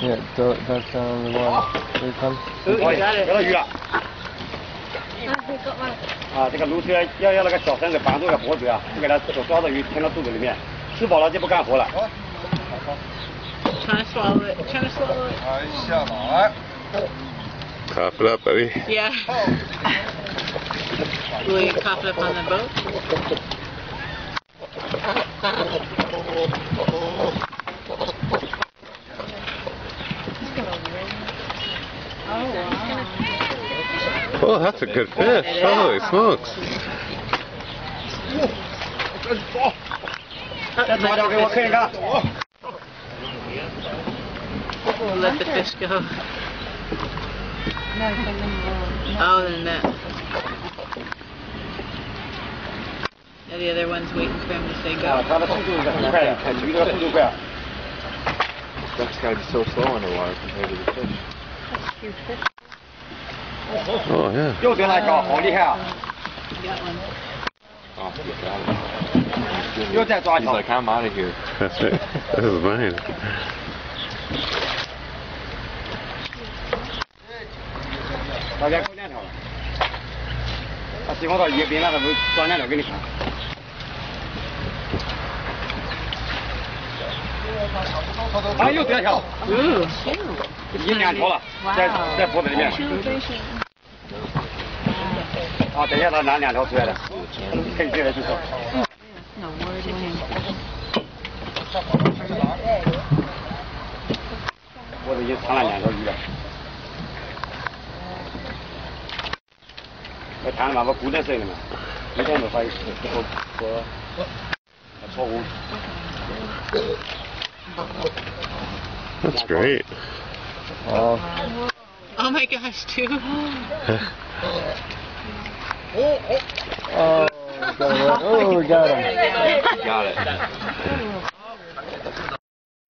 Yeah, throw it back down on the water. Here it comes. Ooh, you got it. 有了鱼了。啊，这个鲈鱼要那个小绳子绑住个脖子啊，就给它抓到鱼填到肚子里面，吃饱了就不干活了。Trying to swallow it. Trying to swallow it. 哎，下来。 Cough it up, buddy. Yeah. Will you cough it up on the boat? Oh, that's a good fish. Holy smokes. 再抓条给我看一看。 Let the fish go. Oh, then that. Yeah, the other one's waiting for him to say go. 它的速度很快，鱼的速度快。 That's gotta be so slow underwater compared to the fish. Oh, yeah. 又得了一条，好厉害啊！ Got one. Oh, you got it. 又再抓一 He's 条。 like, I'm out of here. That's right. This is mine. 大家够2条了。他喜欢到鱼边那个抓2条给你看。啊，又得一条。Ooh. 已经2条了，在脖子里面。啊，等一下他拿2条出来了，可以进来去做。 No word in him. 脖子已经藏了2条鱼了。我谈了嘛，我固定水了嘛，一天没发现我错误。 That's great. Oh. Oh my gosh, two. Oh, we got him. Got it.